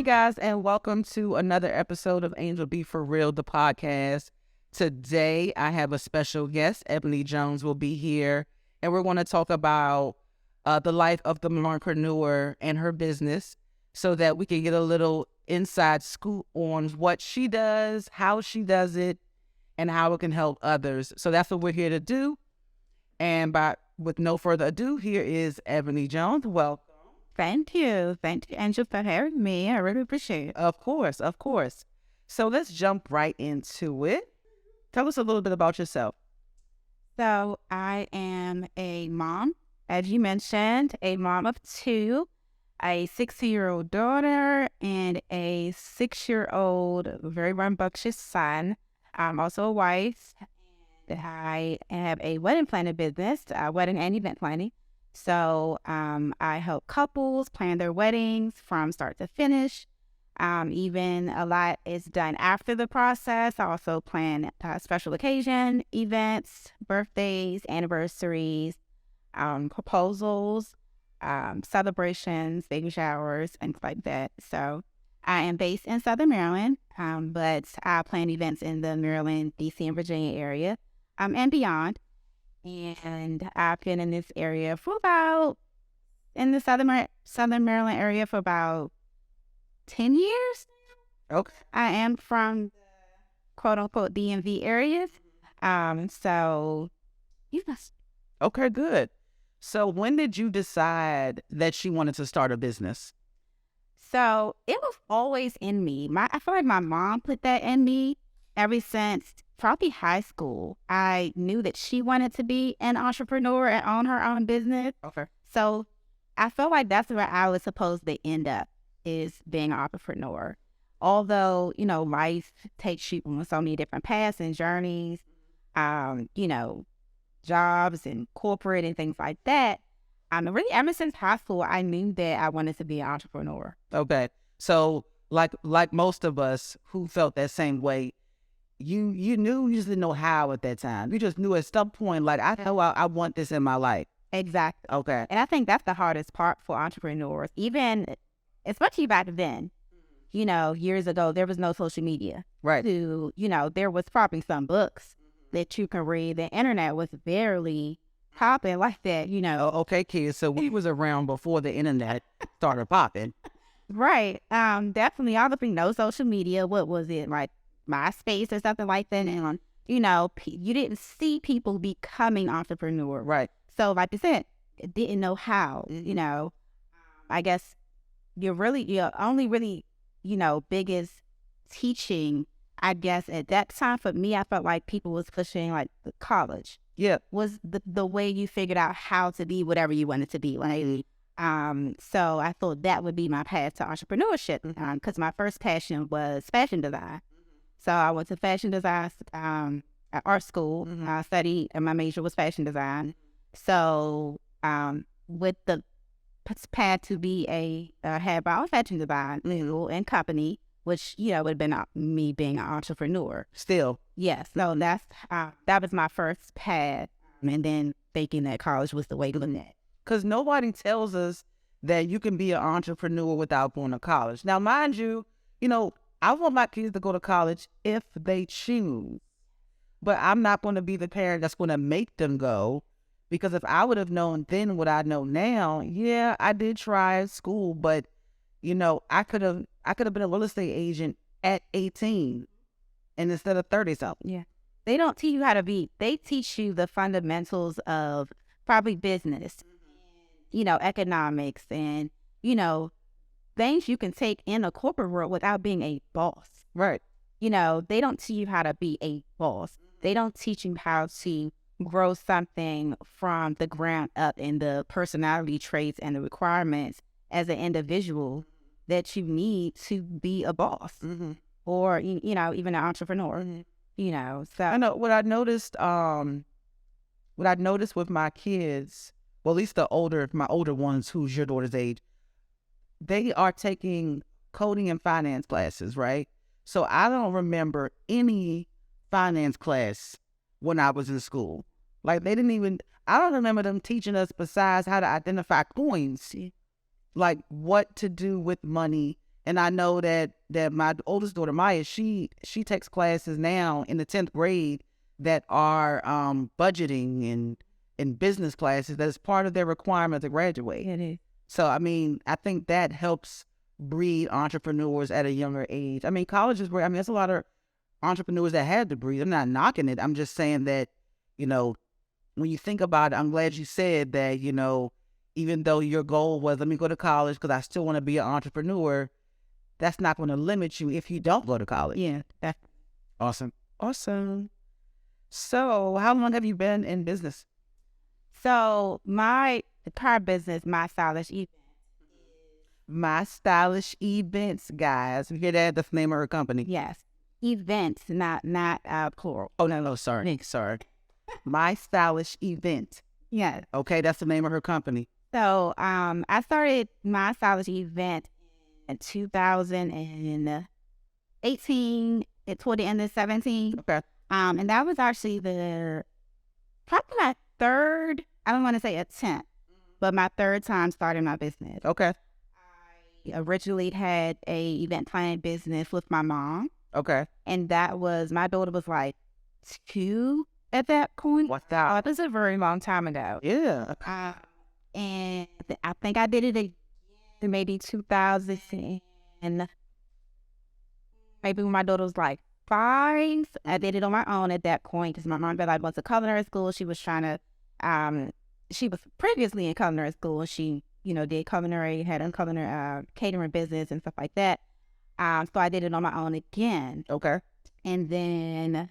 guys, and welcome to another episode of AngellBee For Real, the podcast. Today, I have a special guest. Ebony Jones will be here, and we're going to talk about the life of the entrepreneur and her business so that we can get a little inside scoop on what she does, how she does it, and how it can help others. So that's what we're here to do. And with no further ado, here is Ebony Jones. Welcome. Thank you, Angel, for having me. I really appreciate it. Of course. So let's jump right into it. Tell us a little bit about yourself. So I am a mom, as you mentioned, a mom of two, a 6-year-old daughter and a 6-year-old, very rambunctious son. I'm also a wife. I have a wedding planning business, wedding and event planning. So I help couples plan their weddings from start to finish. Even a lot is done after the process. I also plan special occasion events, birthdays, anniversaries, proposals, celebrations, baby showers, things like that. So I am based in Southern Maryland, but I plan events in the Maryland, D.C., and Virginia area and beyond. And I've been in this area in the Southern Maryland area for about 10 years. Okay. I am from the quote-unquote DMV areas. So, yes. Okay, good. So when did you decide that you wanted to start a business? So it was always in me. I feel like my mom put that in me ever since probably high school. I knew that she wanted to be an entrepreneur and own her own business. Okay. So I felt like that's where I was supposed to end up, is being an entrepreneur. Although, life takes you on so many different paths and journeys, jobs and corporate and things like that. Really, ever since high school, I knew that I wanted to be an entrepreneur. Okay. So like most of us who felt that same way, you knew, you just didn't know how at that time. You just knew at some point, like, I know I want this in my life. Exactly. Okay. And I think that's the hardest part for entrepreneurs, even especially back then. Years ago, there was no social media. Right. There was probably some books that you can read. The internet was barely popping like that, Okay, kids. So we was around before the internet started popping. Right. Definitely, obviously, no social media. What was it, like MySpace or something like that? And, you didn't see people becoming entrepreneur. Right. So, like I said, didn't know how, I guess your only really, biggest teaching, I guess, at that time for me, I felt like people was pushing like the college. Yeah. Was the way you figured out how to be whatever you wanted to be. Like, so I thought that would be my path to entrepreneurship, because my first passion was fashion design. So I went to fashion design at art school. I studied, and my major was fashion design. So with the path to be have my own fashion design label and company, which would have been me being an entrepreneur. Still. Yes. So that was my first path, and then thinking that college was the way to do that. Because nobody tells us that you can be an entrepreneur without going to college. Now, mind you, I want my kids to go to college if they choose. But I'm not going to be the parent that's going to make them go. Because if I would have known then what I know now, yeah, I did try school, but, I could have been a real estate agent at 18 and instead of 30-something. Yeah. They don't teach you how to be. They teach you the fundamentals of probably business, economics, and, things you can take in a corporate world without being a boss. Right. They don't teach you how to be a boss. They don't teach you how to grow something from the ground up in the personality traits and the requirements as an individual that you need to be a boss or, even an entrepreneur, so. I know what I noticed with my kids, well, at least my older ones, who's your daughter's age, they are taking coding and finance classes, right? So I don't remember any finance class when I was in school. Like I don't remember them teaching us besides how to identify coins, like what to do with money And I know that my oldest daughter, Maya, she takes classes now in the 10th grade that are budgeting and business classes that is part of their requirement to graduate. It is. So, I mean, I think that helps breed entrepreneurs at a younger age. I mean, college is where, I mean, there's a lot of entrepreneurs that have degrees. I'm not knocking it. I'm just saying that, you know, when you think about it, I'm glad you said that, you know, even though your goal was, let me go to college because I still want to be an entrepreneur, that's not going to limit you if you don't go to college. Yeah. Awesome. Awesome. So how long have you been in business? So my car business, My Stylish Events. My Stylish Events, guys. You hear that? That's the name of her company. Yes. Events, not plural. Oh, no, sorry. Sorry. My Stylish Event. Yes. Okay, that's the name of her company. So I started My Stylish Event in 2018, toward the end of 17. Okay. And that was actually probably my third, I don't want to say attempt, but my third time starting my business. Okay. I originally had a event planning business with my mom. Okay. And that was, my daughter was like 2 at that point. What's that? It was a very long time ago. Yeah. And I think I did it again maybe 2000 and maybe when my daughter was like 5. I did it on my own at that point because my mom said I went to culinary school. She was trying to, she was previously in culinary school and she, you know, did culinary, had a culinary catering business and stuff like that. So I did it on my own again. Okay. And then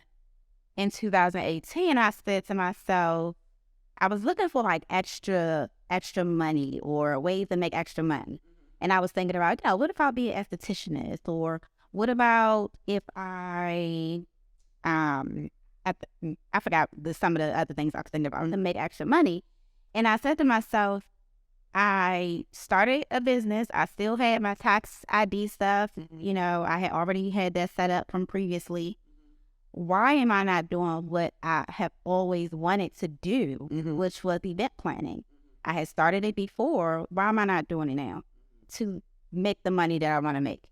in 2018, I said to myself, I was looking for like extra money or ways to make extra money. And I was thinking about, you know, what if I'll be an estheticianist, or what about if I forgot some of the other things I was thinking about to make extra money. And I said to myself, I started a business. I still had my tax ID stuff. You know, I had already had that set up from previously. Why am I not doing what I have always wanted to do, which was event planning? I had started it before. Why am I not doing it now to make the money that I want to make?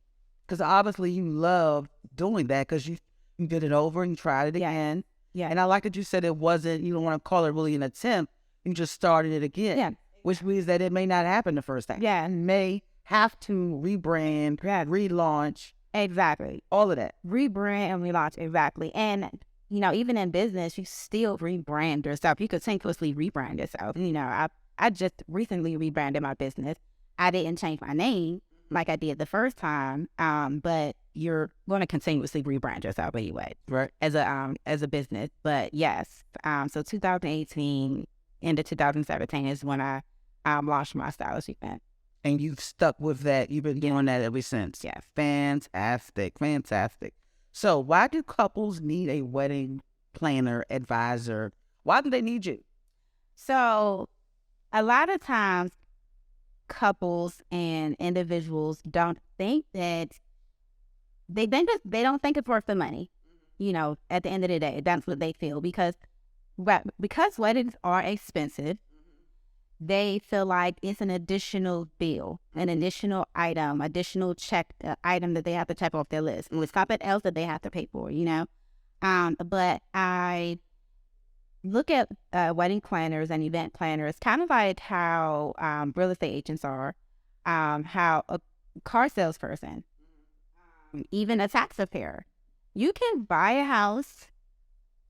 Because obviously you love doing that because you did it over and you tried it again. Yeah. And I like that you said it wasn't, you don't want to call it really an attempt. You just started it again. Yeah. Which means that it may not happen the first time. Yeah. You may have to rebrand, relaunch. Exactly. All of that. Rebrand and relaunch. Exactly. And, you know, even in business, you still rebrand yourself. You continuously rebrand yourself. You know, I just recently rebranded my business. I didn't change my name like I did the first time, but you're going to continuously rebrand yourself anyway, right? As a business. But yes, so 2018 into 2017 is when I launched My Stylish Event. And you've stuck with that. You've been doing that ever since. Yes. Fantastic. So why do couples need a wedding planner advisor? Why do they need you? So a lot of times couples and individuals don't think that they don't think it's worth the money. You know, at the end of the day, that's what they feel because weddings are expensive. They feel like it's an additional bill, an additional item, additional item that they have to check off their list. It's something else that they have to pay for, you know. But I look at wedding planners and event planners kind of like how real estate agents are, how a car salesperson, even a tax preparer. You can buy a house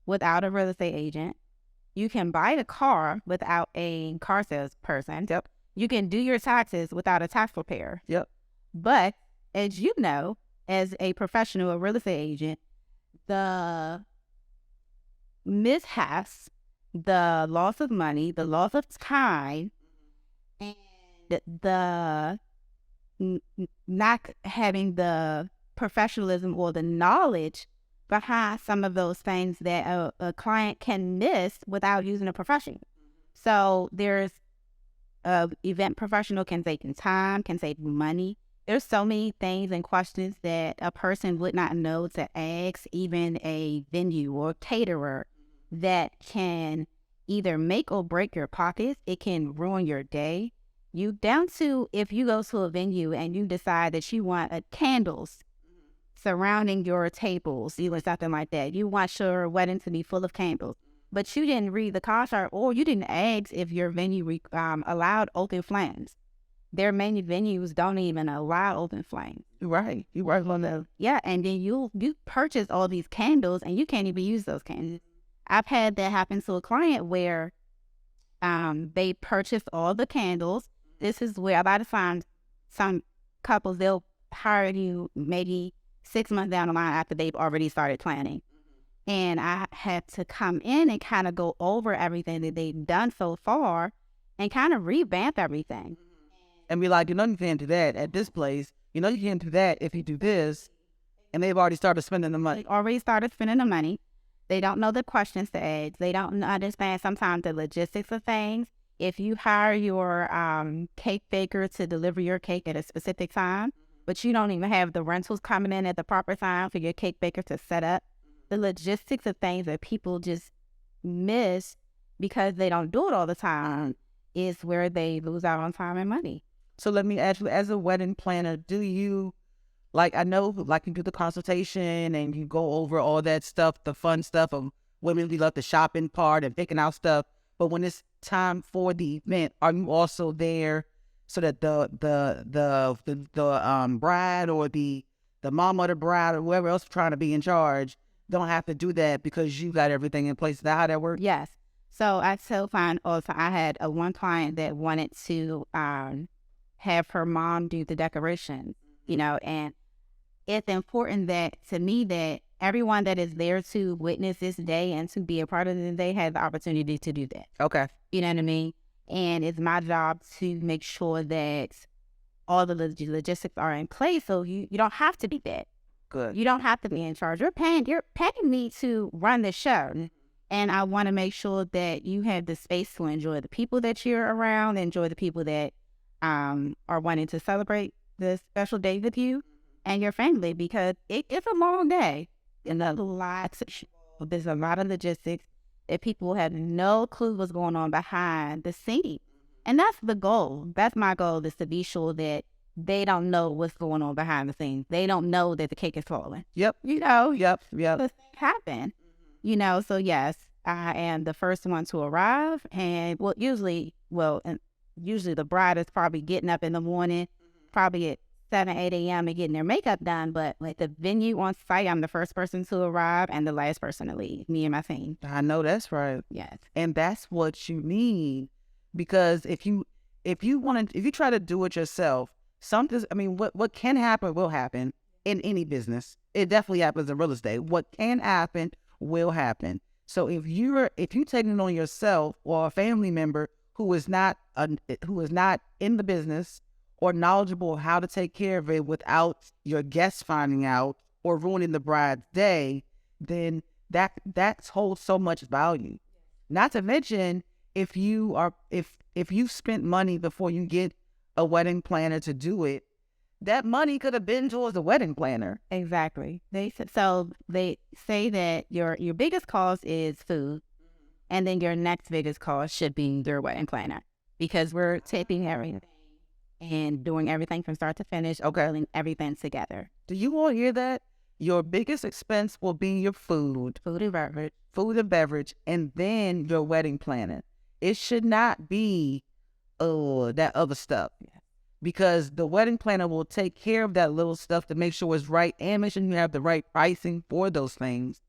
without a real estate agent. You can buy a car without a car salesperson. Yep. You can do your taxes without a tax preparer. Yep. But as you know, as a professional real estate agent, the mishaps, the loss of money, the loss of time, and the not having the professionalism or the knowledge behind some of those things that a client can miss without using a professional. So there's event professional can save time, can save money. There's so many things and questions that a person would not know to ask even a venue or caterer that can either make or break your pockets. It can ruin your day. You down to if you go to a venue and you decide that you want candles surrounding your tables, or something like that. You want your wedding to be full of candles, but you didn't read the contract or you didn't ask if your venue allowed open flames. There are many venues don't even allow open flames. Right. You right on that. Yeah, and then you purchase all these candles and you can't even use those candles. I've had that happen to a client where they purchased all the candles. This is where a lot of times some couples, they'll hire you maybe 6 months down the line after they've already started planning. And I had to come in and kind of go over everything that they've done so far and kind of revamp everything. And be like, you can't do that at this place. You can't do that if you do this. And they've already started spending the money. They already started spending the money. They don't know the questions to ask. They don't understand sometimes the logistics of things. If you hire your cake baker to deliver your cake at a specific time, but you don't even have the rentals coming in at the proper time for your cake baker to set up, the logistics of things that people just miss because they don't do it all the time is where they lose out on time and money. So let me ask you, as a wedding planner, do you, I know, you do the consultation and you go over all that stuff, the fun stuff of women, we love the shopping part and picking out stuff. But when it's time for the event, are you also there so that the bride or the mom or the bride or whoever else trying to be in charge don't have to do that because you got everything in place? Is that how that works? Yes. So I tell fine also, I had one client that wanted to have her mom do the decorations, and it's important that to me that everyone that is there to witness this day and to be a part of the day has the opportunity to do that. Okay. You know what I mean? And it's my job to make sure that all the logistics are in place so you don't have to be that. Good. You don't have to be in charge. You're paying me to run the show. And I want to make sure that you have the space to enjoy the people that you're around, enjoy the people that are wanting to celebrate the special day with you and your family, because it's a long day. And there's a lot of logistics that people have no clue what's going on behind the scene. And that's the goal. That's my goal, is to be sure that they don't know what's going on behind the scenes. They don't know that the cake is falling. Yep. Yep. But things happen. So yes, I am the first one to arrive. And usually the bride is probably getting up in the morning, probably at 7, 8 a.m. and getting their makeup done. But the venue on site, I'm the first person to arrive and the last person to leave, me and my team. I know that's right. Yes. And that's what you need, because if you try to do it yourself, what can happen will happen in any business. It definitely happens in real estate. What can happen will happen. So if you taking it on yourself or a family member who is not in the business or knowledgeable of how to take care of it without your guests finding out or ruining the bride's day, then that holds so much value. Not to mention, if you spent money before you get a wedding planner to do it, that money could have been towards the wedding planner. Exactly. They say that your biggest cost is food, and then your next biggest cost should be your wedding planner, because we're taking everything and doing everything from start to finish, putting everything together. Do you all hear that? Your biggest expense will be your food and beverage, and then your wedding planner. It should not be that other stuff. Yeah. Because the wedding planner will take care of that little stuff to make sure it's right and make sure you have the right pricing for those things.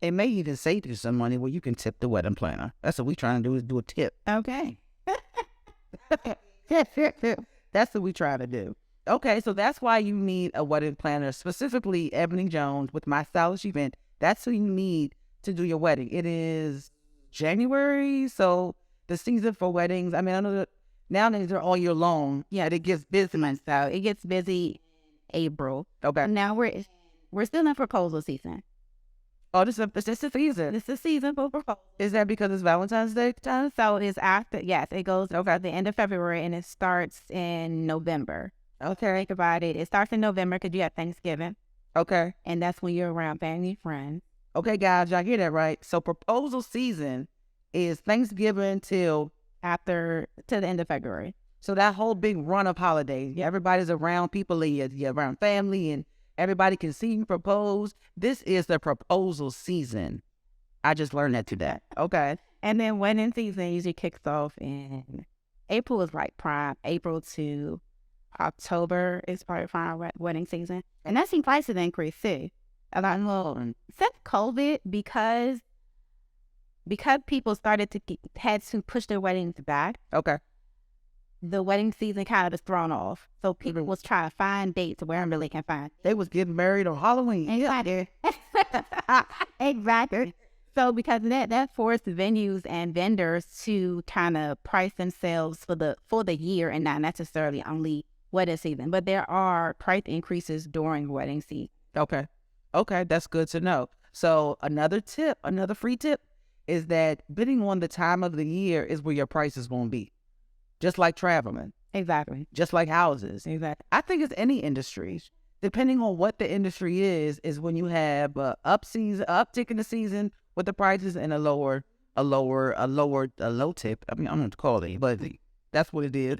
It may even save you some money where you can tip the wedding planner. That's what we're trying to do, is do a tip. Okay. That's what we try to do. Okay, so that's why you need a wedding planner, specifically Ebony Jones with My Stylish Event. That's who you need to do your wedding. It is January, so the season for weddings, I know that nowadays they're all year long. Yeah, it gets busy. So it gets busy in April. Okay. Now we're still in proposal season. Oh, this is the season. This is season for proposal. Is that because it's Valentine's Day time? So it's after, yes, it goes at the end of February and it starts in November. Okay. Think about it. It starts in November because you have Thanksgiving. Okay. And that's when you're around family and friends. Okay, guys, y'all hear that right? So proposal season is Thanksgiving to the end of February. So that whole big run of holidays, everybody's around, people, you're around family, and everybody can see you propose. This is the proposal season. I just learned that today. Okay. And then wedding season usually kicks off in April is like prime. April to October is probably prime wedding season. And that's seen prices increase too. A lot more. Since COVID, because people started to had to push their weddings back. Okay. The wedding season kind of was thrown off. So people was trying to find dates where they can find. They was getting married on Halloween. Exactly. Exactly. So because of that forced venues and vendors to kind of price themselves for the year and not necessarily only wedding season. But there are price increases during wedding season. Okay. Okay, that's good to know. So another free tip is that bidding on the time of the year is where your price is going to be. Just like traveling. Exactly. Just like houses. Exactly. I think it's any industry. Depending on what the industry is when you have uptick in the season with the prices and a low tip. I mean, I don't know what to call it, but that's what it is.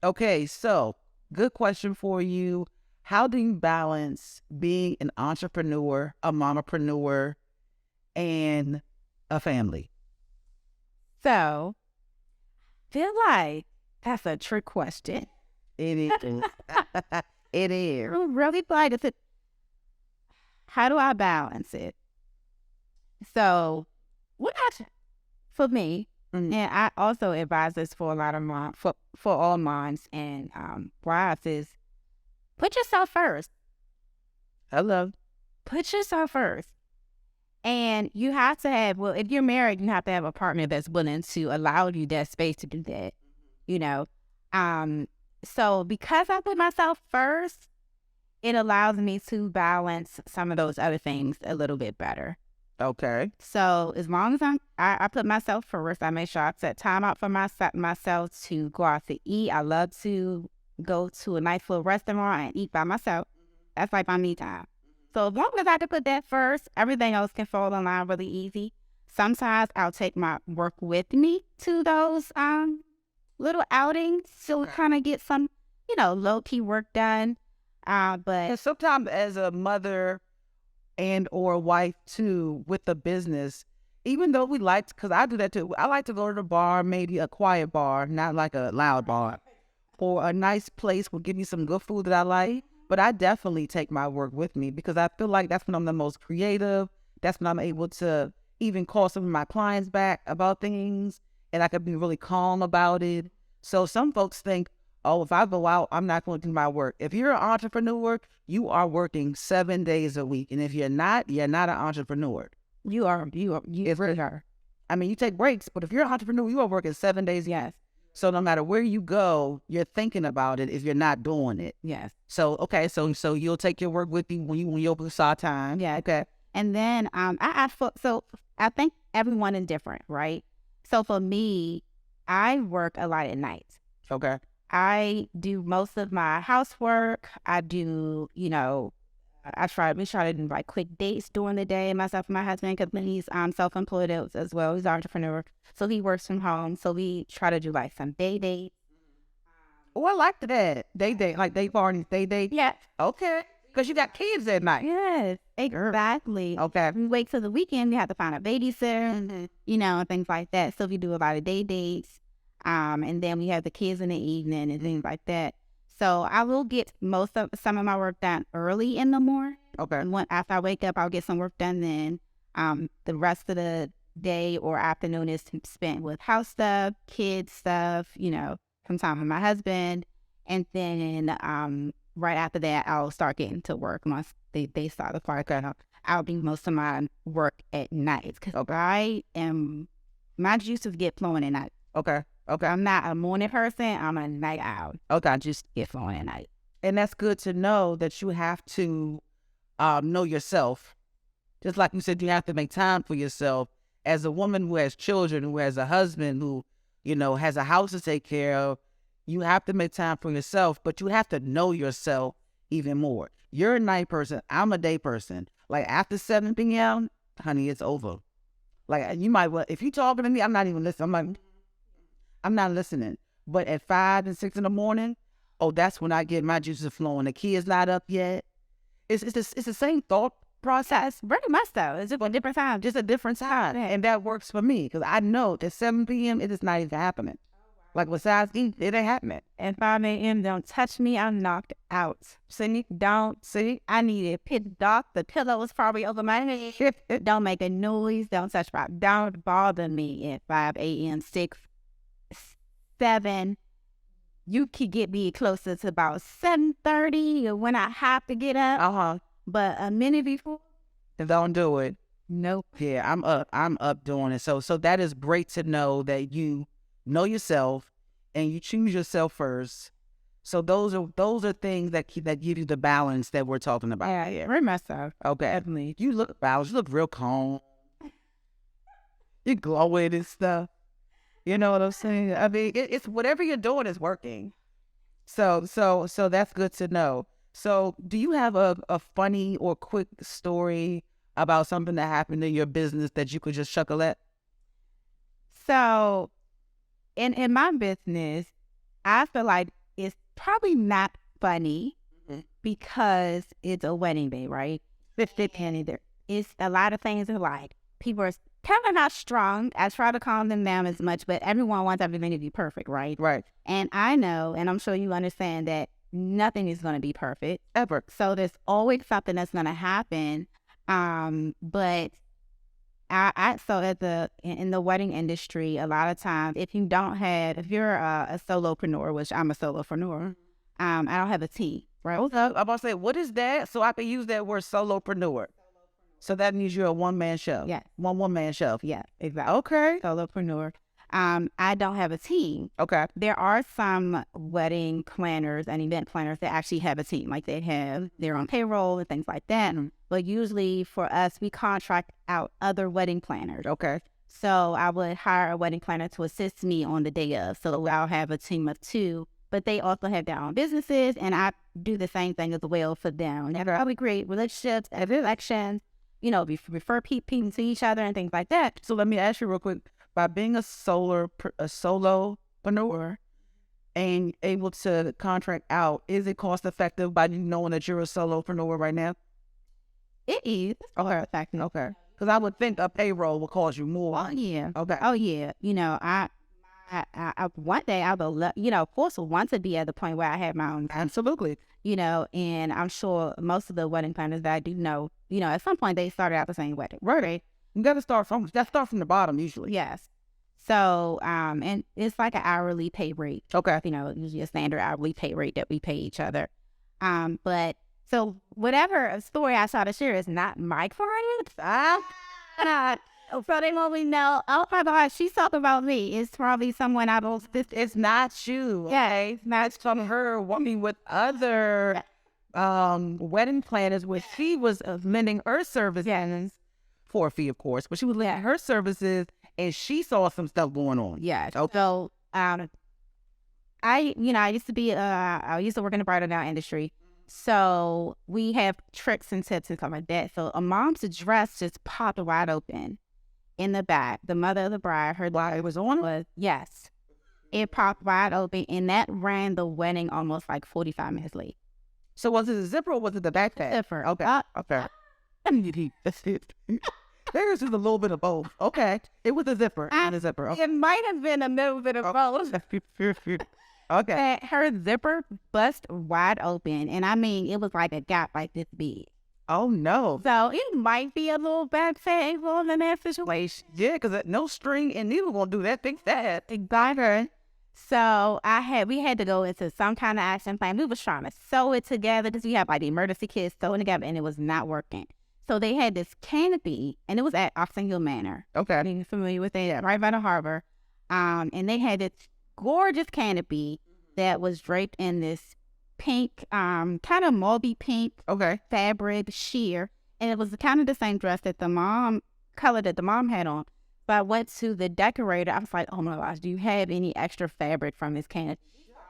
Okay, so good question for you. How do you balance being an entrepreneur, a mompreneur, and a family? So, feel like that's a trick question. It is. It is. I'm really glad it's how do I balance it? So, for me, and I also advise this for a lot of for all moms and wives is put yourself first. Hello. Put yourself first. And you have to have, well, if you're married, you have to have a partner that's willing to allow you that space to do that, you know. So because I put myself first, it allows me to balance some of those other things a little bit better. Okay. So as long as I put myself first, I make sure I set time out for myself to go out to eat. I love to go to a nice little restaurant and eat by myself. That's like my me time. So as long as I can put that first, everything else can fall in line really easy. Sometimes I'll take my work with me to those little outings to kind of get some, low-key work done. But sometimes as a mother and or wife too with the business, even though because I do that too, I like to go to the bar, maybe a quiet bar, not like a loud bar, or a nice place will give me some good food that I like. But I definitely take my work with me because I feel like that's when I'm the most creative. That's when I'm able to even call some of my clients back about things, and I could be really calm about it. So some folks think, oh, if I go out, I'm not going to do my work. If you're an entrepreneur, you are working 7 days a week. And if you're not an entrepreneur. You really are. I mean, you take breaks, but if you're an entrepreneur, you are working 7 days. Yes. So no matter where you go, you're thinking about it if you're not doing it. Yes. So, okay, so you'll take your work with you when you open time. Yeah. Okay. And then I think everyone is different, right? So for me, I work a lot at night. Okay. I do most of my housework. I do, we try to do like quick dates during the day, myself and my husband, because he's self-employed as well. He's an entrepreneur. So he works from home. So we try to do like some day dates. Oh, I like that. Day, like day parties, day date. Yeah. Okay. Because you got kids at night. Yes, exactly. Okay. We wait till the weekend. We have to find a babysitter, and things like that. So we do a lot of day dates. And then we have the kids in the evening and things like that. So I will get some of my work done early in the morning. Okay. And after I wake up, I'll get some work done then. The rest of the day or afternoon is spent with house stuff, kids stuff, some time with my husband. And then right after that, I'll start getting to work once they start the clock. I'll do most of my work at night because my juices get flowing at night. Okay. Okay. I'm not a morning person. I'm a night owl. Okay. I just get flowing at night. And that's good to know that you have to know yourself. Just like you said, you have to make time for yourself. As a woman who has children, who has a husband, who, has a house to take care of, you have to make time for yourself, but you have to know yourself even more. You're a night person. I'm a day person. Like after 7 p.m., honey, it's over. Like you might, if you're talking to me, I'm not even listening. I'm not listening. But at 5 and 6 in the morning, oh, that's when I get my juices flowing. The kid's not up yet. It's the same thought process. Very much so. It's just a different time. Just a different time. And that works for me because I know at 7 p.m. it is not even happening. Like besides eat, it ain't happening. At 5 a.m., don't touch me. I'm knocked out. See, don't. See, I need it pitch dark. The pillow is probably over my head. Don't make a noise. Don't touch my. Don't bother me at 5 a.m., 6, 7. You could get me closer to about 7:30 or when I have to get up. But a minute before, don't do it. Nope. Yeah, I'm up doing it. So that is great to know that you know yourself and you choose yourself first. So those are things that give you the balance that we're talking about. Yeah, very much so. Okay. Definitely. You look balanced. You look real calm. You're glowing and stuff. You know what I'm saying? I mean, it's whatever you're doing is working. So that's good to know. So do you have a funny or quick story about something that happened in your business that you could just chuckle at? So in my business, I feel like it's probably not funny because it's a wedding day, right? It's a lot of things are like people are kind of not strong. I try to calm them down as much, but everyone wants everything to be perfect, right? Right. And I know, and I'm sure you understand that nothing is going to be perfect ever. So there's always something that's going to happen. But in the wedding industry, a lot of times, if you're a solopreneur, which I'm a solopreneur, I don't have a team, right? I'm about to say, what is that? So I can use that word solopreneur. So that means you're a one-man show. Yeah. One-man show. Yeah, exactly. Okay. Solopreneur. I don't have a team. Okay. There are some wedding planners and event planners that actually have a team. Like they're on payroll and things like that. But usually for us, we contract out other wedding planners. Okay. So I would hire a wedding planner to assist me on the day of. So I'll have a team of 2, but they also have their own businesses, and I do the same thing as well for them. And I would create relationships, have elections, refer people to each other and things like that. So let me ask you real quick. By being a solopreneur and able to contract out, is it cost effective by you knowing that you're a solopreneur right now? It is. Okay. Okay. Because I would think a payroll would cost you more. Oh, yeah. Okay. Oh, yeah. I one day I will, of course, want to be at the point where I have my own. Absolutely. And I'm sure most of the wedding planners that I do know, at some point they started out the same wedding. Right. You got to start from the bottom usually. Yes. So, and it's like an hourly pay rate. Okay. Usually a standard hourly pay rate that we pay each other. But so whatever story I try to share is not my client. So they only know, oh my God, she's talking about me. It's probably someone I don't. It's not you. Yeah. Okay? It's from her working with other wedding planners where she was lending her services for a fee, of course, but she was lending her services and she saw some stuff going on. Yeah. Okay. So I used to work in the bridal gown industry. So we have tricks and tips and stuff like that. So a mom's dress just popped wide open in the back. The mother of the bride, her While it was on? Yes. It popped wide open, and that ran the wedding almost like 45 minutes late. So was it a zipper or was it the backpack? Zipper. Okay. Okay. That's it. There's just a little bit of both. Okay. It was a zipper. And a zipper. Okay. It might have been a little bit of both. Okay. Her zipper bust wide open, and I mean, it was like a gap like this big. Oh, no. So it might be a little backpack involved in that situation. Yeah, because no string and neither gonna do that. Think that. Exactly. So we had to go into some kind of action plan. We was trying to sew it together because we had like the emergency kits sewing together, and it was not working. So they had this canopy, and it was at Oxon Hill Manor. Okay. Are you familiar with it? Right by the harbor. And they had this gorgeous canopy that was draped in this pink, kind of mauvey pink fabric sheer. And it was kind of the same dress that color that the mom had on. But I went to the decorator. I was like, oh my gosh, do you have any extra fabric from this canopy?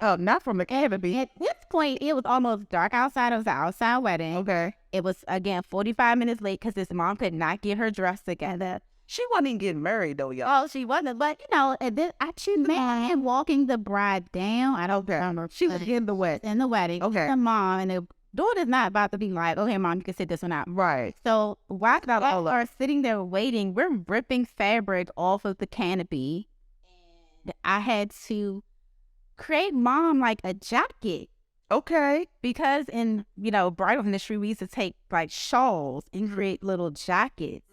Not from the canopy. At this point, it was almost dark outside. It was an outside wedding. Okay. It was, again, 45 minutes late because this mom could not get her dress together. She wasn't even getting married though, y'all. Oh, she wasn't, but and then I choose man walking the bride down. I don't remember. She was in the wedding. In the wedding. Okay. The mom and the daughter's not about to be like, okay, mom, you can sit this one out. Right. So while we are sitting there waiting, we're ripping fabric off of the canopy. And I had to create mom like a jacket. Okay. Because in, bridal industry, we used to take like shawls and create little jackets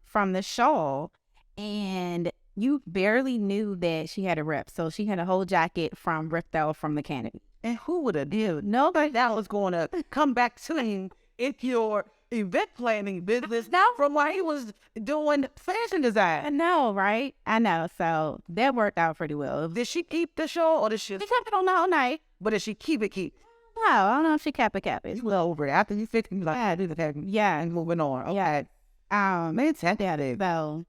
from the shawl. And you barely knew that she had a rip. So she had a whole jacket ripped out from the canopy. And who would have knew? Nobody. That was going to come back to him if your event planning business now from while he was doing fashion design. I know, right? I know. So that worked out pretty well. Did she keep the shawl or did she? She kept it on the whole night. But did she keep it? No, I don't know if she kept it. You were over it. After you fixed it, you like, do the thing. Yeah. And moving on. Okay. Yeah. Man, that is. So,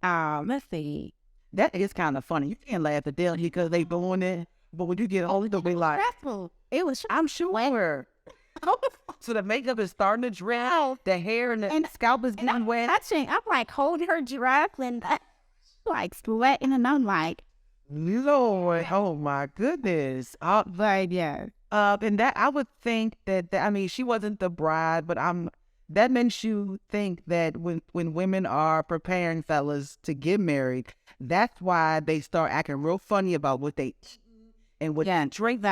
let's see. That is kind of funny. You can't laugh at them because they doing it. But when you get older, they'll be like, stressful. It was. I'm sure. So the makeup is starting to dry. The hair and the scalp is getting wet. Touching. I'm like holding her dress and like sweating, and I'm like, Lord, oh my goodness. but yeah. And that I would think that I mean, she wasn't the bride, but that makes you think that when women are preparing fellas to get married, that's why they start acting real funny about what they eat and what they drink.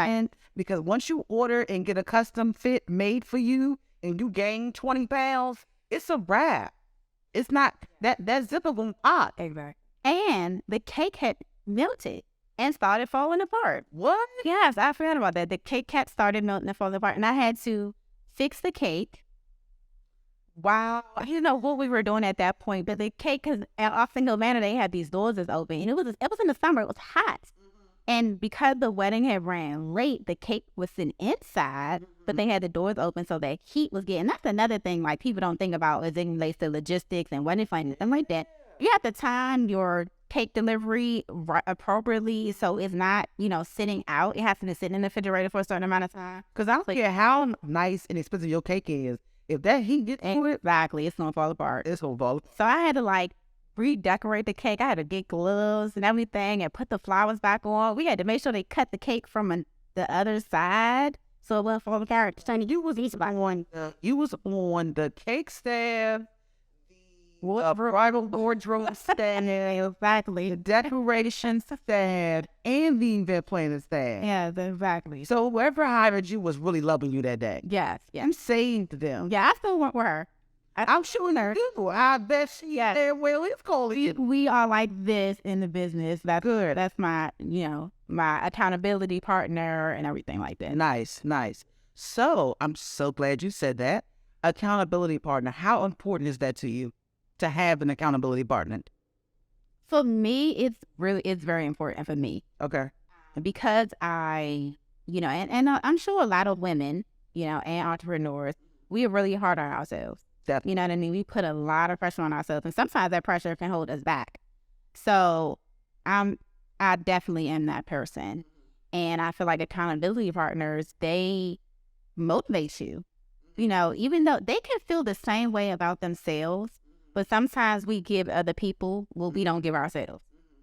Because once you order and get a custom fit made for you and you gain 20 pounds, it's a wrap. It's not that zipper will pop. Exactly. And the cake had melted and started falling apart. What? Yes, I forgot about that. The cake had started melting and falling apart, and I had to fix the cake. Wow. I didn't know what we were doing at that point, but the cake, because off Single Manor, they had these doors that's open, and it was in the summer. It was hot. And because the wedding had ran late, the cake was sitting inside, but they had the doors open, so that heat was getting. That's another thing, like, people don't think about as it relates to logistics and wedding planning and like that. You have to time your cake delivery appropriately, so it's not, sitting out. It has to be sitting in the refrigerator for a certain amount of time. Because I don't care how nice and expensive your cake is, if that heat gets to it, exactly, it's gonna fall apart. It's gonna fall apart. So I had to redecorate the cake. I had to get gloves and everything and put the flowers back on. We had to make sure they cut the cake from the other side so it wouldn't fall apart. You was on the cake staff, the bridal wardrobe staff, exactly, the decoration staff, and the event planning staff. Yeah, exactly. So whoever hired you was really loving you that day. Yes. I'm saying to them. Yeah, I still work with her. I'm sure her. I bet she there well is calling. We are like this in the business. That's good. That's my, my accountability partner and everything like that. Nice. So I'm so glad you said that. Accountability partner. How important is that to you to have an accountability partner? For me, it's very important for me. Okay. Because I, and I'm sure a lot of women, and entrepreneurs, we are really hard on ourselves. Definitely. You know what I mean? We put a lot of pressure on ourselves, and sometimes that pressure can hold us back. So I definitely am that person. And I feel like accountability partners, they motivate you. Even though they can feel the same way about themselves, but sometimes we give other people what we don't give ourselves.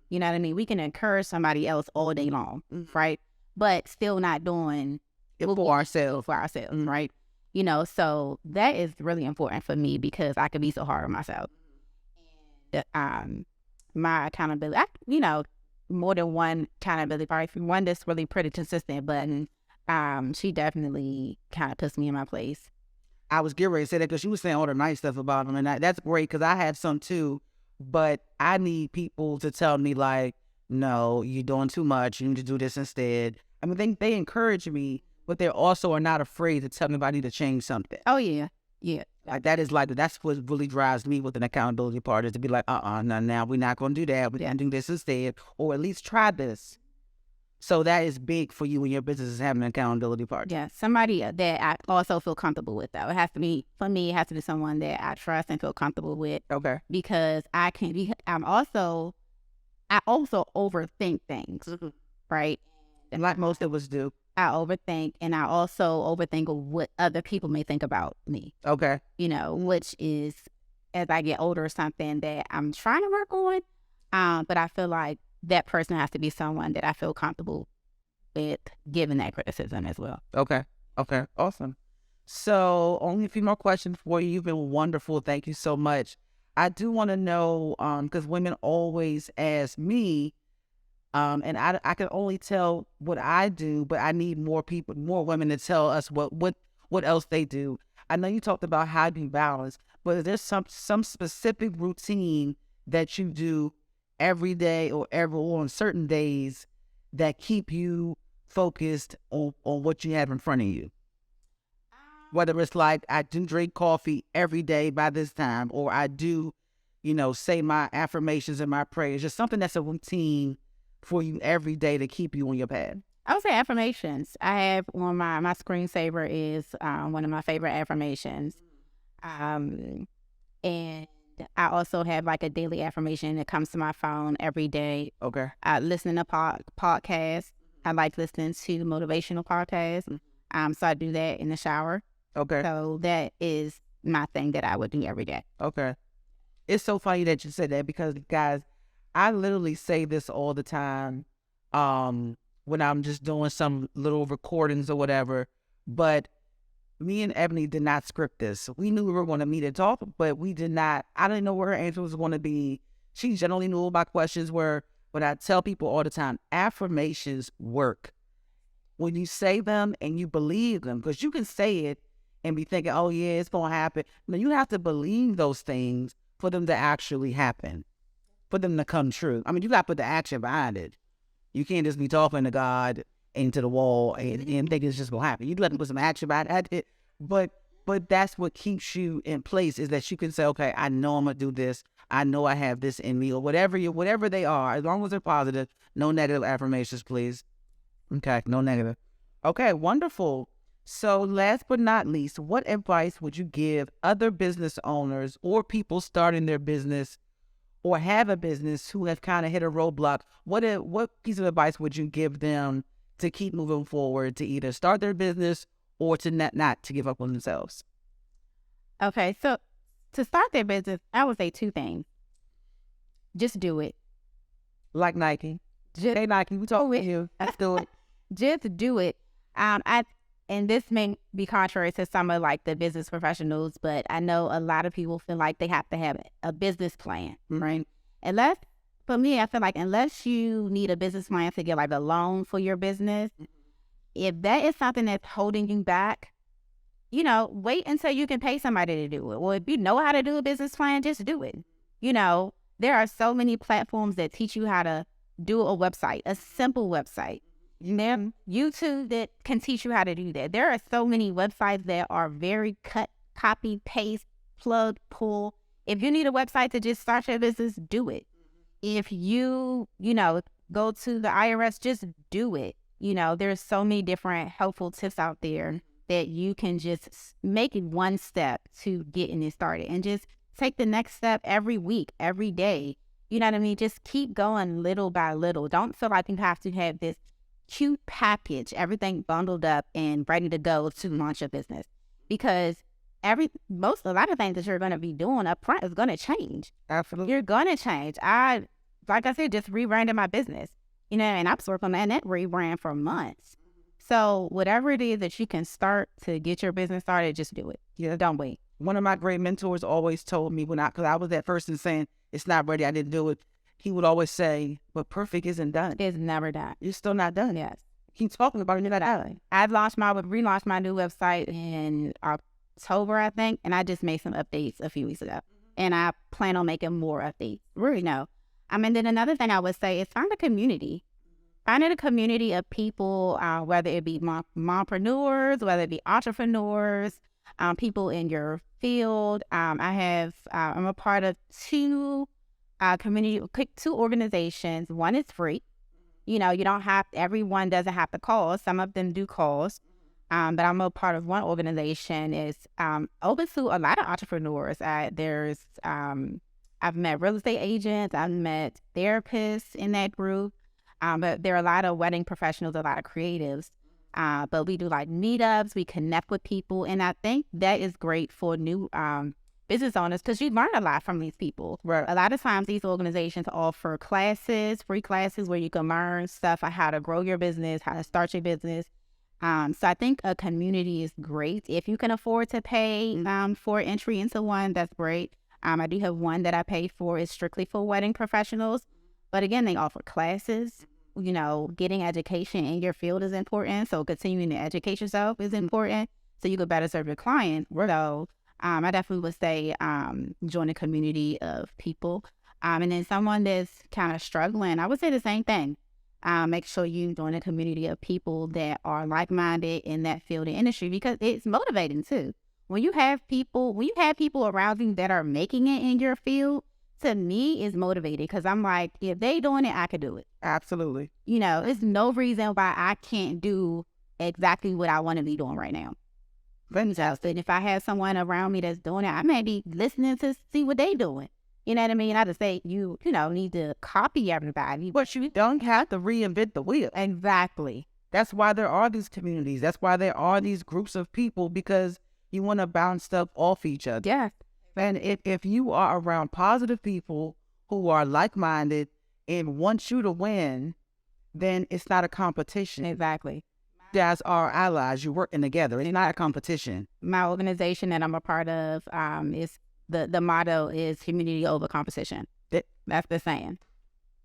You know what I mean? We can encourage somebody else all day long, right? But still not doing it for ourselves, right? So that is really important for me because I could be so hard on myself. And my accountability, more than one accountability partner, one that's really pretty consistent, but she definitely kind of puts me in my place. I was getting ready to say that because you were saying all the nice stuff about them, and that's great because I had some too, but I need people to tell me no, you're doing too much, you need to do this instead. I mean, they encourage me, but they also are not afraid to tell me if I need to change something. Oh, yeah. Yeah. That's what really drives me with an accountability partner, to be like, now we're not going to do that. We're going to do this instead, or at least try this. So that is big for you in your business, is having an accountability partner. Yeah, somebody that I also feel comfortable with, though. It has to be someone that I trust and feel comfortable with. Okay. Because I also overthink things, right? And like most of us do. I overthink, and I also overthink of what other people may think about me. Okay. Which is as I get older something that I'm trying to work on. But I feel like that person has to be someone that I feel comfortable with giving that criticism as well. Okay. Awesome. So only a few more questions for you. You've been wonderful. Thank you so much. I do want to know, because women always ask me, and I can only tell what I do, but I need more women to tell us what else they do. I know you talked about how you balance, but is there some specific routine that you do every day or on certain days that keep you focused on what you have in front of you? Whether it's like I do drink coffee every day by this time, or I do, say my affirmations and my prayers, just something that's a routine for you every day to keep you on your path. I would say affirmations. I have on my screensaver is one of my favorite affirmations. And I also have like a daily affirmation that comes to my phone every day. Okay. Listening to podcasts. I like listening to motivational podcasts. So I do that in the shower. Okay. So that is my thing that I would do every day. Okay. It's so funny that you said that because, guys, I literally say this all the time when I'm just doing some little recordings or whatever. But me and Ebony did not script this. We knew we were going to meet and talk, but we did not. I didn't know where her answer was going to be. She generally knew what my questions were. But I tell people all the time, affirmations work. When you say them and you believe them, because you can say it and be thinking, oh, yeah, it's going to happen. No, you have to believe those things for them to actually happen, for them to come true. I mean, you got to put the action behind it. You can't just be talking to God into the wall and think it's just going to happen. You let them put some action behind it. But that's what keeps you in place, is that you can say, okay, I know I'm going to do this. I know I have this in me, or whatever they are, as long as they're positive. No negative affirmations, please. Okay, no negative. Okay, wonderful. So last but not least, what advice would you give other business owners or people starting their business or have a business who have kind of hit a roadblock? What piece of advice would you give them to keep moving forward, to either start their business or to not to give up on themselves? Okay, so to start their business, I would say two things. Just do it. Like Nike. Hey, Nike, we talking to you. Let's do it. Just do it. And this may be contrary to some of like the business professionals, but I know a lot of people feel like they have to have a business plan, right? For me, I feel like unless you need a business plan to get like a loan for your business, if that is something that's holding you back, wait until you can pay somebody to do it. Or if you know how to do a business plan, just do it. There are so many platforms that teach you how to do a website, a simple website. YouTube that can teach you how to do that. There are so many websites that are very cut, copy, paste, plug, pull. If you need a website to just start your business, do it. If you, go to the IRS, just do it. There's so many different helpful tips out there that you can just make it one step to getting it started, and just take the next step every week, every day. You know what I mean? Just keep going little by little. Don't feel like you have to have this cute package, everything bundled up and ready to go to launch your business, because a lot of things that you're going to be doing up front is going to change. Absolutely. You're going to change. Like I said, just rebranded my business, and I was working on that rebrand for months. So whatever it is that you can start to get your business started, just do it. Yeah. Don't wait. One of my great mentors always told me because I was that person saying, it's not ready, I didn't do it. He would always say, but perfect isn't done. It's never done. You're still not done. Yes. Keep talking about it, you're not done. I relaunched my new website in October, I think, and I just made some updates a few weeks ago. And I plan on making more updates. Really, no. And then another thing I would say is find a community. Find a community of people, whether it be mompreneurs, whether it be entrepreneurs, people in your field. I'm a part of two organizations. One is free. Everyone doesn't have to call. Some of them do calls. But I'm a part of one organization. It's open to a lot of entrepreneurs. I've met real estate agents. I've met therapists in that group. But there are a lot of wedding professionals, a lot of creatives. But we do like meetups. We connect with people. And I think that is great for new business owners, because you learn a lot from these people. Right. A lot of times these organizations offer classes, free classes where you can learn stuff on how to grow your business, how to start your business. So I think a community is great. If you can afford to pay for entry into one, that's great. I do have one that I pay for. It's strictly for wedding professionals. But again, they offer classes. You know, getting education in your field is important. So continuing to educate yourself is important so you could better serve your client. So I definitely would say join a community of people. And then someone that's kind of struggling, I would say the same thing. Make sure you join a community of people that are like-minded in that field and industry, because it's motivating too. When you have people around you that are making it in your field, to me is motivating, because I'm like, if they doing it, I could do it. Absolutely. You know, there's no reason why I can't do exactly what I want to be doing right now. And if I have someone around me that's doing it, I may be listening to see what they doing. You know what I mean? I just say you need to copy everybody. But you don't have to reinvent the wheel. Exactly. That's why there are these communities. That's why there are these groups of people, because you want to bounce stuff off each other. Yeah. And if you are around positive people who are like-minded and want you to win, then it's not a competition. Exactly. Guys are allies. You're working together. It's not a competition. My organization that I'm a part of is the motto is community over competition. That's the saying.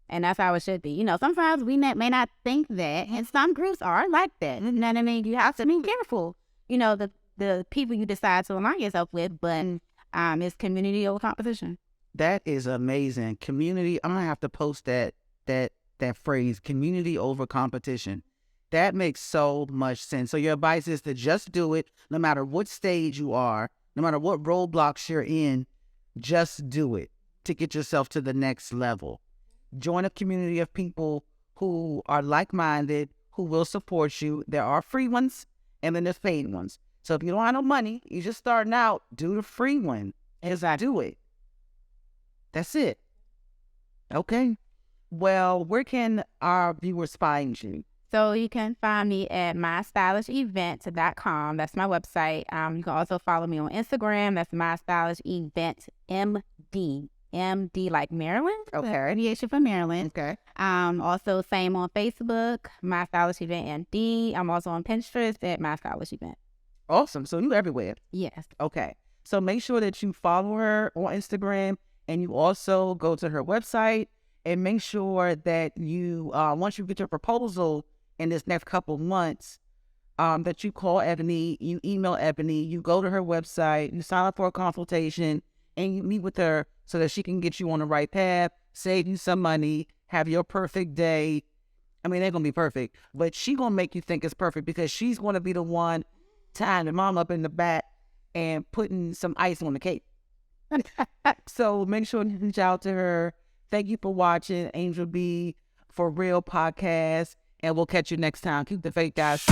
And that's how it should be. You know, sometimes we may not think that, and some groups are like that. You know what I mean? You have to be careful. You know, the people you decide to align yourself with, but it's community over competition. That is amazing. Community. I'm gonna have to post that phrase, community over competition. That makes so much sense. So your advice is to just do it, no matter what stage you are, no matter what roadblocks you're in, just do it to get yourself to the next level. Join a community of people who are like-minded, who will support you. There are free ones and then there's paid ones. So if you don't have no money, you're just starting out, do the free one. Do it. That's it. Okay. Well, where can our viewers find you? So you can find me at mystylishevent.com. That's my website. You can also follow me on Instagram. That's mystylisheventmd. MD like Maryland. Okay. Abbreviation for Maryland. Okay. Also same on Facebook, My Stylish Event MD. I'm also on Pinterest at My Stylish Event. Awesome. So you're everywhere. Yes. Okay. So make sure that you follow her on Instagram, and you also go to her website, and make sure that you, once you get your proposal in this next couple months, that you call Ebony, you email Ebony, you go to her website, you sign up for a consultation, and you meet with her so that she can get you on the right path, save you some money, have your perfect day. I mean, they're going to be perfect, but she's going to make you think it's perfect, because she's going to be the one tying the mom up in the back and putting some ice on the cake. So make sure you reach out to her. Thank you for watching AngellBee for Real podcast, and we'll catch you next time. Keep the faith, guys.